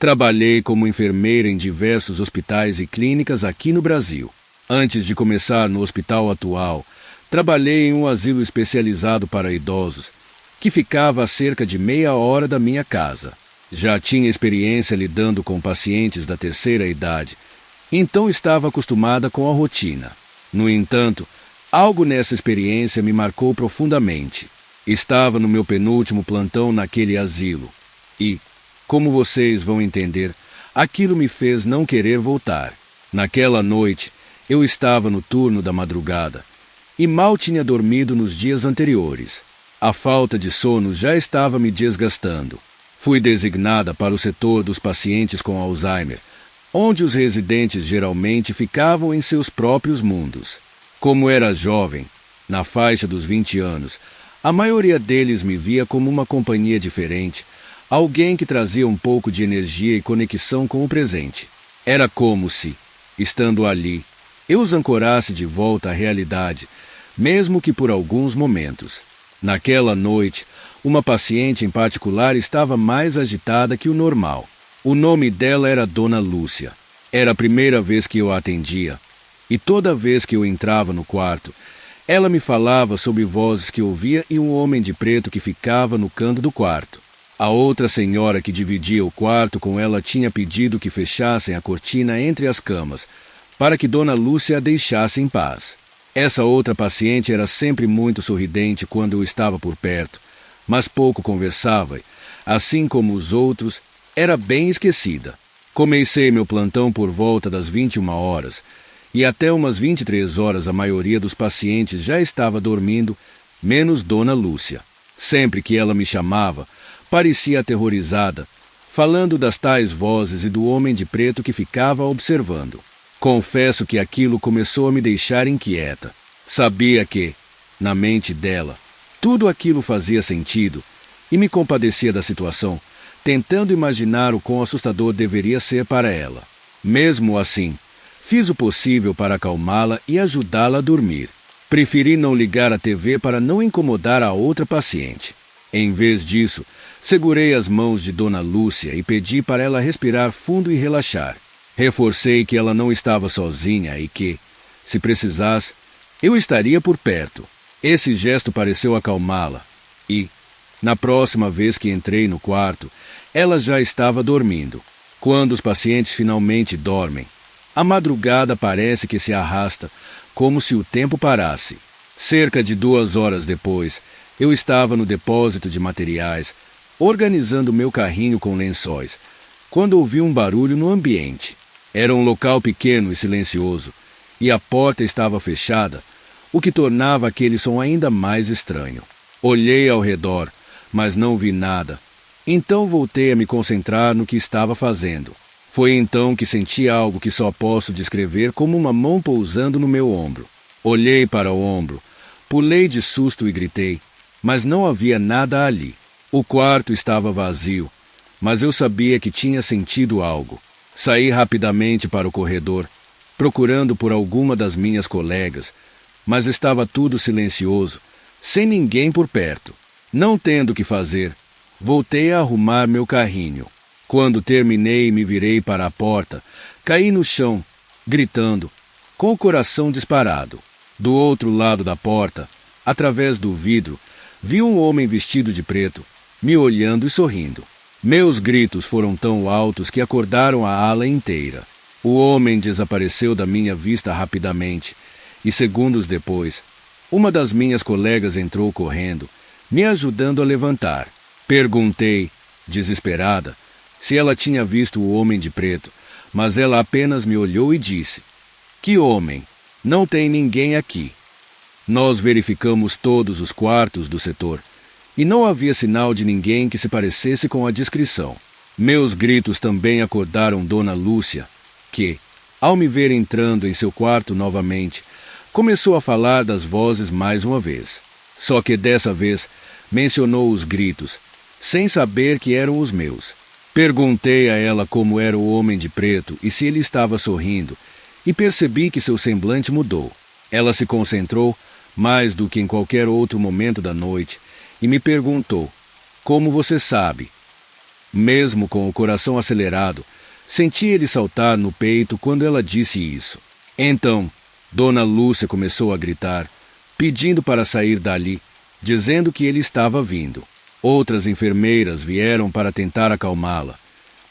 Trabalhei como enfermeira em diversos hospitais e clínicas aqui no Brasil. Antes de começar no hospital atual, trabalhei em um asilo especializado para idosos, que ficava a cerca de meia hora da minha casa. Já tinha experiência lidando com pacientes da terceira idade, então estava acostumada com a rotina. No entanto, algo nessa experiência me marcou profundamente. Estava no meu penúltimo plantão naquele asilo e, como vocês vão entender, aquilo me fez não querer voltar. Naquela noite, eu estava no turno da madrugada e mal tinha dormido nos dias anteriores. A falta de sono já estava me desgastando. Fui designada para o setor dos pacientes com Alzheimer, onde os residentes geralmente ficavam em seus próprios mundos. Como era jovem, na faixa dos 20 anos, a maioria deles me via como uma companhia diferente, alguém que trazia um pouco de energia e conexão com o presente. Era como se, estando ali, eu os ancorasse de volta à realidade, mesmo que por alguns momentos. Naquela noite, uma paciente em particular estava mais agitada que o normal. O nome dela era Dona Lúcia. Era a primeira vez que eu a atendia, e toda vez que eu entrava no quarto, ela me falava sobre vozes que ouvia e um homem de preto que ficava no canto do quarto. A outra senhora que dividia o quarto com ela tinha pedido que fechassem a cortina entre as camas, para que Dona Lúcia a deixasse em paz. Essa outra paciente era sempre muito sorridente quando eu estava por perto, mas pouco conversava, assim como os outros, era bem esquecida. Comecei meu plantão por volta das 21 horas, e até umas 23 horas a maioria dos pacientes já estava dormindo, menos Dona Lúcia. Sempre que ela me chamava, parecia aterrorizada, falando das tais vozes e do homem de preto que ficava observando. Confesso que aquilo começou a me deixar inquieta. Sabia que, na mente dela, tudo aquilo fazia sentido e me compadecia da situação, tentando imaginar o quão assustador deveria ser para ela. Mesmo assim, fiz o possível para acalmá-la e ajudá-la a dormir. Preferi não ligar a TV para não incomodar a outra paciente. Em vez disso, segurei as mãos de Dona Lúcia e pedi para ela respirar fundo e relaxar. Reforcei que ela não estava sozinha e que, se precisasse, eu estaria por perto. Esse gesto pareceu acalmá-la e, na próxima vez que entrei no quarto, ela já estava dormindo. Quando os pacientes finalmente dormem, a madrugada parece que se arrasta, como se o tempo parasse. Cerca de 2 horas depois, eu estava no depósito de materiais, organizando meu carrinho com lençóis, quando ouvi um barulho no ambiente. Era um local pequeno e silencioso, e a porta estava fechada, o que tornava aquele som ainda mais estranho. Olhei ao redor, mas não vi nada. Então voltei a me concentrar no que estava fazendo. Foi então que senti algo que só posso descrever como uma mão pousando no meu ombro. Olhei para o ombro, pulei de susto e gritei, mas não havia nada ali. O quarto estava vazio, mas eu sabia que tinha sentido algo. Saí rapidamente para o corredor, procurando por alguma das minhas colegas, mas estava tudo silencioso, sem ninguém por perto. Não tendo o que fazer, voltei a arrumar meu carrinho. Quando terminei e me virei para a porta, caí no chão, gritando, com o coração disparado. Do outro lado da porta, através do vidro, vi um homem vestido de preto, me olhando e sorrindo. Meus gritos foram tão altos que acordaram a ala inteira. O homem desapareceu da minha vista rapidamente, e segundos depois, uma das minhas colegas entrou correndo, me ajudando a levantar. Perguntei, desesperada, se ela tinha visto o homem de preto, mas ela apenas me olhou e disse: "Que homem? Não tem ninguém aqui." Nós verificamos todos os quartos do setor, e não havia sinal de ninguém que se parecesse com a descrição. Meus gritos também acordaram Dona Lúcia, que, ao me ver entrando em seu quarto novamente, começou a falar das vozes mais uma vez. Só que dessa vez mencionou os gritos, sem saber que eram os meus. Perguntei a ela como era o homem de preto e se ele estava sorrindo, e percebi que seu semblante mudou. Ela se concentrou, mais do que em qualquer outro momento da noite, e me perguntou: "Como você sabe?" Mesmo com o coração acelerado, senti ele saltar no peito quando ela disse isso. Então, Dona Lúcia começou a gritar, pedindo para sair dali, dizendo que ele estava vindo. Outras enfermeiras vieram para tentar acalmá-la,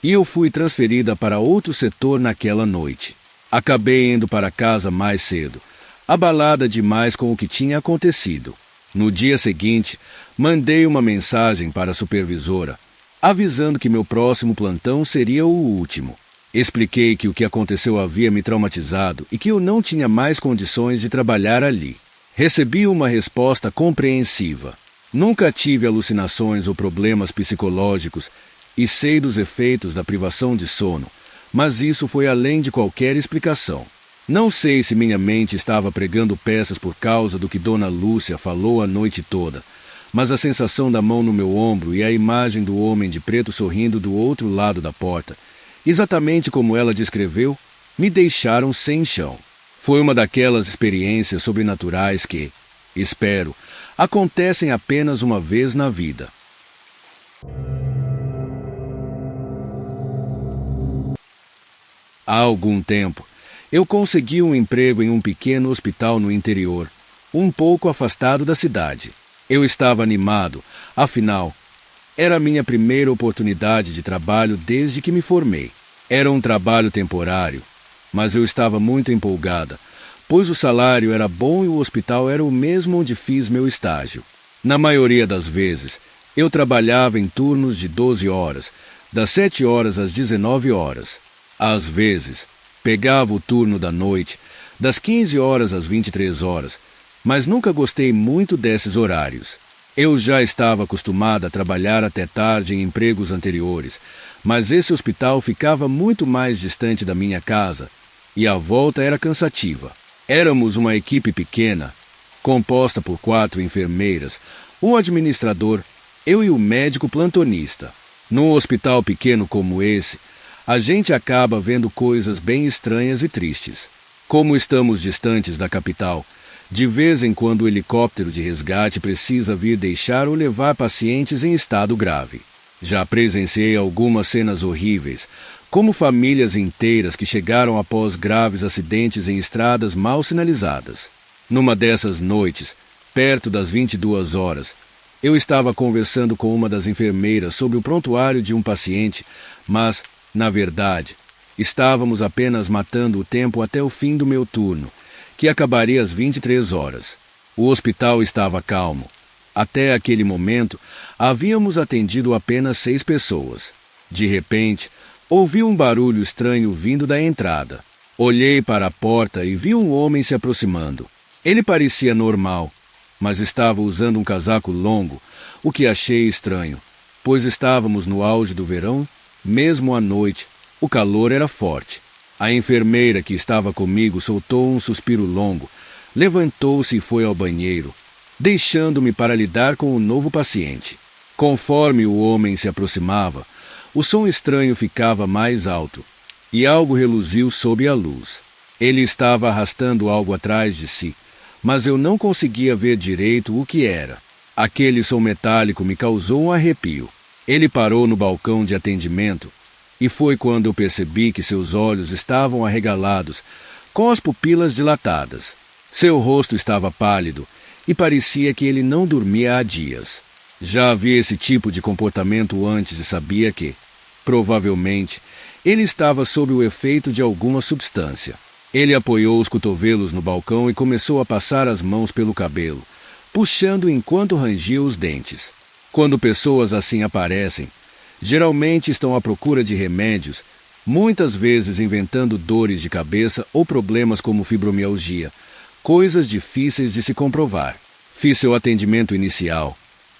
e eu fui transferida para outro setor naquela noite. Acabei indo para casa mais cedo, abalada demais com o que tinha acontecido. No dia seguinte, mandei uma mensagem para a supervisora, avisando que meu próximo plantão seria o último. Expliquei que o que aconteceu havia me traumatizado e que eu não tinha mais condições de trabalhar ali. Recebi uma resposta compreensiva. Nunca tive alucinações ou problemas psicológicos e sei dos efeitos da privação de sono, mas isso foi além de qualquer explicação. Não sei se minha mente estava pregando peças por causa do que Dona Lúcia falou a noite toda, mas a sensação da mão no meu ombro e a imagem do homem de preto sorrindo do outro lado da porta, exatamente como ela descreveu, me deixaram sem chão. Foi uma daquelas experiências sobrenaturais que, espero, acontecem apenas uma vez na vida. Há algum tempo, eu consegui um emprego em um pequeno hospital no interior, um pouco afastado da cidade. Eu estava animado, afinal, era a minha primeira oportunidade de trabalho desde que me formei. Era um trabalho temporário, mas eu estava muito empolgada, pois o salário era bom e o hospital era o mesmo onde fiz meu estágio. Na maioria das vezes, eu trabalhava em turnos de 12 horas, das 7 horas às 19 horas. Às vezes, pegava o turno da noite, das 15 horas às 23 horas, mas nunca gostei muito desses horários. Eu já estava acostumada a trabalhar até tarde em empregos anteriores, mas esse hospital ficava muito mais distante da minha casa e a volta era cansativa. Éramos uma equipe pequena, composta por 4 enfermeiras, um administrador, eu e o médico plantonista. Num hospital pequeno como esse, a gente acaba vendo coisas bem estranhas e tristes. Como estamos distantes da capital, de vez em quando o helicóptero de resgate precisa vir deixar ou levar pacientes em estado grave. Já presenciei algumas cenas horríveis, como famílias inteiras que chegaram após graves acidentes em estradas mal sinalizadas. Numa dessas noites, perto das 22 horas, eu estava conversando com uma das enfermeiras sobre o prontuário de um paciente, mas, na verdade, estávamos apenas matando o tempo até o fim do meu turno, que acabaria às 23 horas. O hospital estava calmo. Até aquele momento, havíamos atendido apenas 6 pessoas. De repente, ouvi um barulho estranho vindo da entrada. Olhei para a porta e vi um homem se aproximando. Ele parecia normal, mas estava usando um casaco longo, o que achei estranho, pois estávamos no auge do verão, mesmo à noite, o calor era forte. A enfermeira que estava comigo soltou um suspiro longo, levantou-se e foi ao banheiro, deixando-me para lidar com o novo paciente. Conforme o homem se aproximava, o som estranho ficava mais alto, e algo reluziu sob a luz. Ele estava arrastando algo atrás de si, mas eu não conseguia ver direito o que era. Aquele som metálico me causou um arrepio. Ele parou no balcão de atendimento, e foi quando eu percebi que seus olhos estavam arregalados, com as pupilas dilatadas. Seu rosto estava pálido, e parecia que ele não dormia há dias. Já havia esse tipo de comportamento antes e sabia que, provavelmente, ele estava sob o efeito de alguma substância. Ele apoiou os cotovelos no balcão e começou a passar as mãos pelo cabelo, puxando enquanto rangia os dentes. Quando pessoas assim aparecem, geralmente estão à procura de remédios, muitas vezes inventando dores de cabeça ou problemas como fibromialgia, coisas difíceis de se comprovar. Fiz seu atendimento inicial,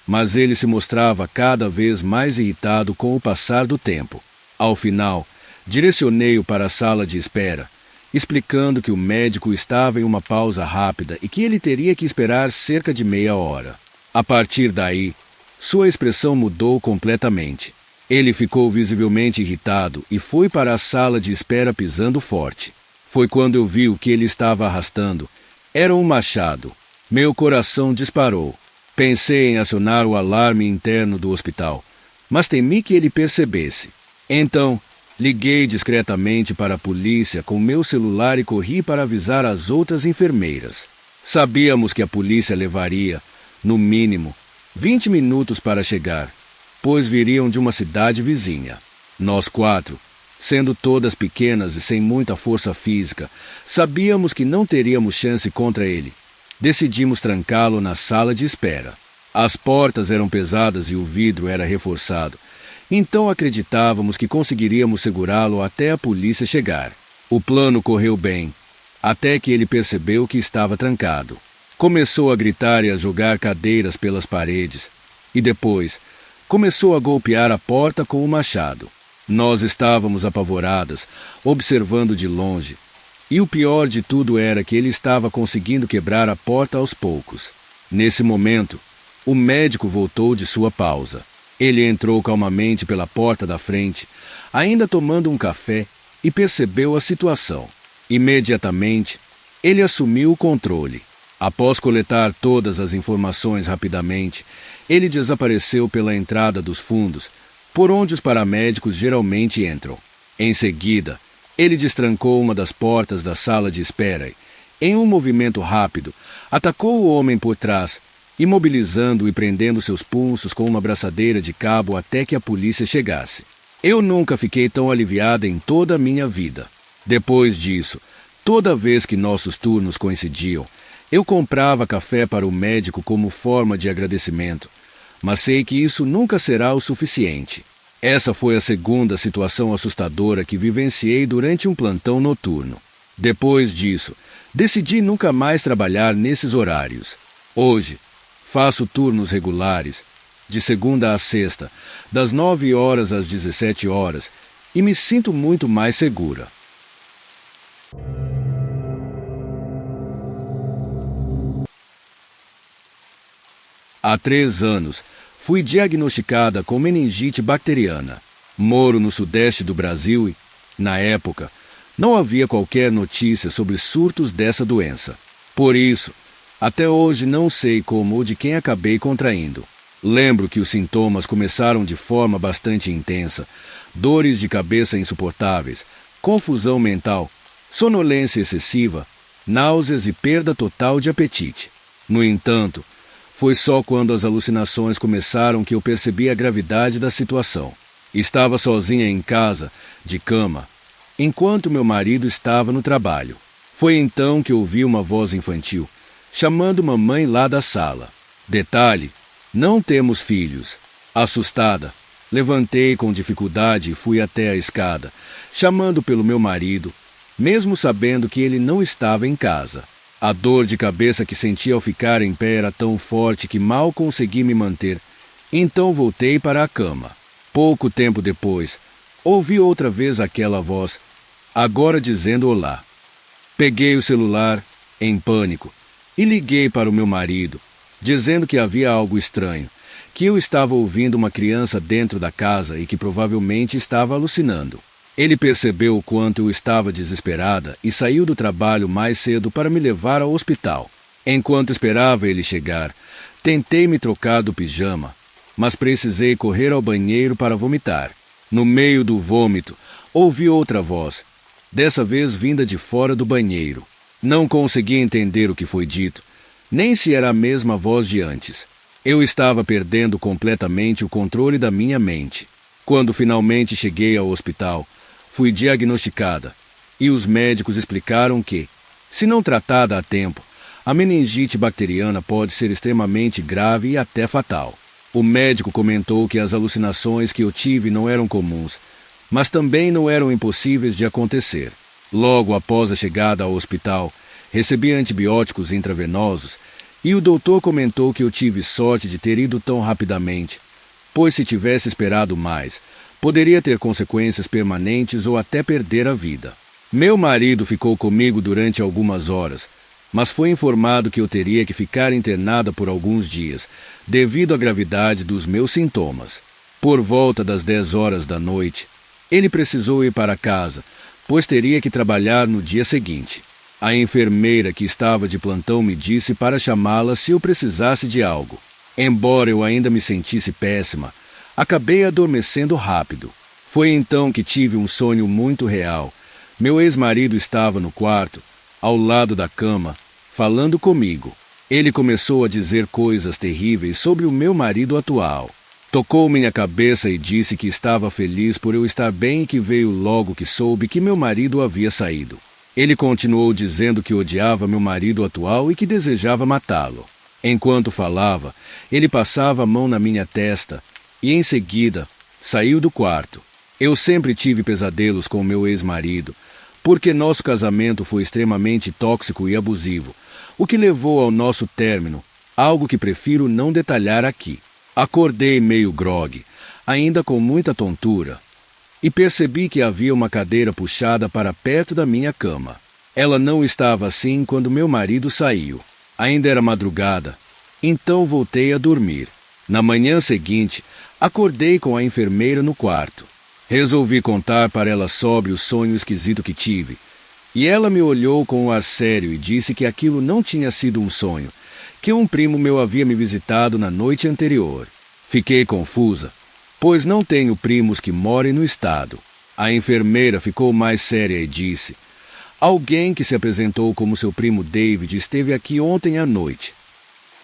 mas ele se mostrava cada vez mais irritado com o passar do tempo. Ao final, direcionei-o para a sala de espera, explicando que o médico estava em uma pausa rápida e que ele teria que esperar cerca de meia hora. A partir daí, sua expressão mudou completamente. Ele ficou visivelmente irritado e foi para a sala de espera pisando forte. Foi quando eu vi o que ele estava arrastando. Era um machado. Meu coração disparou. Pensei em acionar o alarme interno do hospital, mas temi que ele percebesse. Então, liguei discretamente para a polícia com meu celular e corri para avisar as outras enfermeiras. Sabíamos que a polícia levaria, no mínimo, 20 minutos para chegar, pois viriam de uma cidade vizinha. Nós 4, sendo todas pequenas e sem muita força física, sabíamos que não teríamos chance contra ele. Decidimos trancá-lo na sala de espera. As portas eram pesadas e o vidro era reforçado, então acreditávamos que conseguiríamos segurá-lo até a polícia chegar. O plano correu bem, até que ele percebeu que estava trancado. Começou a gritar e a jogar cadeiras pelas paredes, e depois começou a golpear a porta com o machado. Nós estávamos apavoradas, observando de longe, e o pior de tudo era que ele estava conseguindo quebrar a porta aos poucos. Nesse momento, o médico voltou de sua pausa. Ele entrou calmamente pela porta da frente, ainda tomando um café, e percebeu a situação. Imediatamente, ele assumiu o controle. Após coletar todas as informações rapidamente, ele desapareceu pela entrada dos fundos, por onde os paramédicos geralmente entram. Em seguida, ele destrancou uma das portas da sala de espera e, em um movimento rápido, atacou o homem por trás, imobilizando e prendendo seus pulsos com uma braçadeira de cabo até que a polícia chegasse. Eu nunca fiquei tão aliviada em toda a minha vida. Depois disso, toda vez que nossos turnos coincidiam, eu comprava café para o médico como forma de agradecimento, mas sei que isso nunca será o suficiente. Essa foi a segunda situação assustadora que vivenciei durante um plantão noturno. Depois disso, decidi nunca mais trabalhar nesses horários. Hoje, faço turnos regulares, de segunda a sexta, das 9 horas às 17 horas, e me sinto muito mais segura. Há 3 anos, fui diagnosticada com meningite bacteriana. Moro no sudeste do Brasil e, na época, não havia qualquer notícia sobre surtos dessa doença. Por isso, até hoje não sei como ou de quem acabei contraindo. Lembro que os sintomas começaram de forma bastante intensa: dores de cabeça insuportáveis, confusão mental, sonolência excessiva, náuseas e perda total de apetite. No entanto, foi só quando as alucinações começaram que eu percebi a gravidade da situação. Estava sozinha em casa, de cama, enquanto meu marido estava no trabalho. Foi então que ouvi uma voz infantil, chamando mamãe lá da sala. Detalhe: não temos filhos. Assustada, levantei com dificuldade e fui até a escada, chamando pelo meu marido, mesmo sabendo que ele não estava em casa. A dor de cabeça que senti ao ficar em pé era tão forte que mal consegui me manter. Então voltei para a cama. Pouco tempo depois, ouvi outra vez aquela voz, agora dizendo olá. Peguei o celular, em pânico, e liguei para o meu marido, dizendo que havia algo estranho, que eu estava ouvindo uma criança dentro da casa e que provavelmente estava alucinando. Ele percebeu o quanto eu estava desesperada e saiu do trabalho mais cedo para me levar ao hospital. Enquanto esperava ele chegar, tentei me trocar do pijama, mas precisei correr ao banheiro para vomitar. No meio do vômito, ouvi outra voz, dessa vez vinda de fora do banheiro. Não consegui entender o que foi dito, nem se era a mesma voz de antes. Eu estava perdendo completamente o controle da minha mente. Quando finalmente cheguei ao hospital, fui diagnosticada, e os médicos explicaram que, se não tratada a tempo, a meningite bacteriana pode ser extremamente grave e até fatal. O médico comentou que as alucinações que eu tive não eram comuns, mas também não eram impossíveis de acontecer. Logo após a chegada ao hospital, recebi antibióticos intravenosos e o doutor comentou que eu tive sorte de ter ido tão rapidamente, pois se tivesse esperado mais, poderia ter consequências permanentes ou até perder a vida. Meu marido ficou comigo durante algumas horas, mas foi informado que eu teria que ficar internada por alguns dias, devido à gravidade dos meus sintomas. Por volta das 10 horas da noite, ele precisou ir para casa, pois teria que trabalhar no dia seguinte. A enfermeira que estava de plantão me disse para chamá-la se eu precisasse de algo. Embora eu ainda me sentisse péssima, Acabei adormecendo rápido. Foi então que tive um sonho muito real. Meu ex-marido estava no quarto, ao lado da cama, falando comigo. Ele começou a dizer coisas terríveis sobre o meu marido atual. Tocou minha cabeça e disse que estava feliz por eu estar bem e que veio logo que soube que meu marido havia saído. Ele continuou dizendo que odiava meu marido atual e que desejava matá-lo. Enquanto falava, ele passava a mão na minha testa e, em seguida, saiu do quarto. Eu sempre tive pesadelos com meu ex-marido, porque nosso casamento foi extremamente tóxico e abusivo, o que levou ao nosso término, algo que prefiro não detalhar aqui. Acordei meio grogue, ainda com muita tontura, e percebi que havia uma cadeira puxada para perto da minha cama. Ela não estava assim quando meu marido saiu. Ainda era madrugada, então voltei a dormir. Na manhã seguinte, acordei com a enfermeira no quarto. Resolvi contar para ela sobre o sonho esquisito que tive, e ela me olhou com um ar sério e disse que aquilo não tinha sido um sonho, que um primo meu havia me visitado na noite anterior. Fiquei confusa, pois não tenho primos que morem no estado. A enfermeira ficou mais séria e disse: alguém que se apresentou como seu primo David esteve aqui ontem à noite.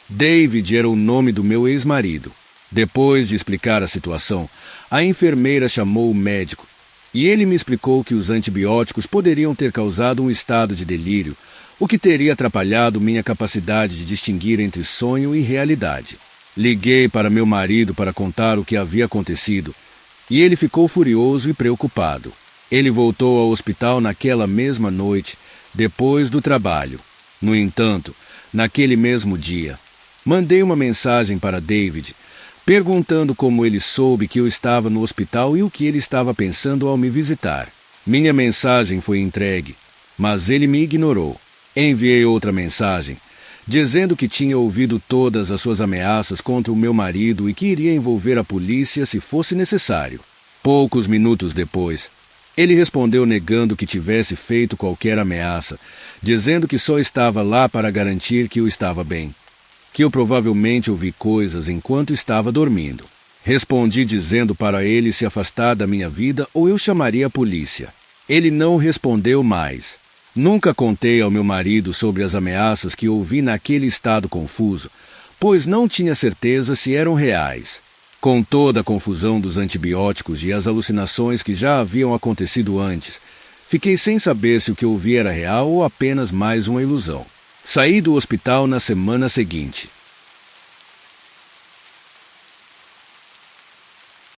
David era o nome do meu ex-marido. Depois de explicar a situação, a enfermeira chamou o médico e ele me explicou que os antibióticos poderiam ter causado um estado de delírio, o que teria atrapalhado minha capacidade de distinguir entre sonho e realidade. Liguei para meu marido para contar o que havia acontecido e ele ficou furioso e preocupado. Ele voltou ao hospital naquela mesma noite, depois do trabalho. No entanto, naquele mesmo dia, mandei uma mensagem para David, perguntando como ele soube que eu estava no hospital e o que ele estava pensando ao me visitar. Minha mensagem foi entregue, mas ele me ignorou. Enviei outra mensagem, dizendo que tinha ouvido todas as suas ameaças contra o meu marido e que iria envolver a polícia se fosse necessário. Poucos minutos depois, ele respondeu negando que tivesse feito qualquer ameaça, dizendo que só estava lá para garantir que eu estava bem, que eu provavelmente ouvi coisas enquanto estava dormindo. Respondi dizendo para ele se afastar da minha vida ou eu chamaria a polícia. Ele não respondeu mais. Nunca contei ao meu marido sobre as ameaças que ouvi naquele estado confuso, pois não tinha certeza se eram reais. Com toda a confusão dos antibióticos e as alucinações que já haviam acontecido antes, fiquei sem saber se o que ouvi era real ou apenas mais uma ilusão. Saí do hospital na semana seguinte.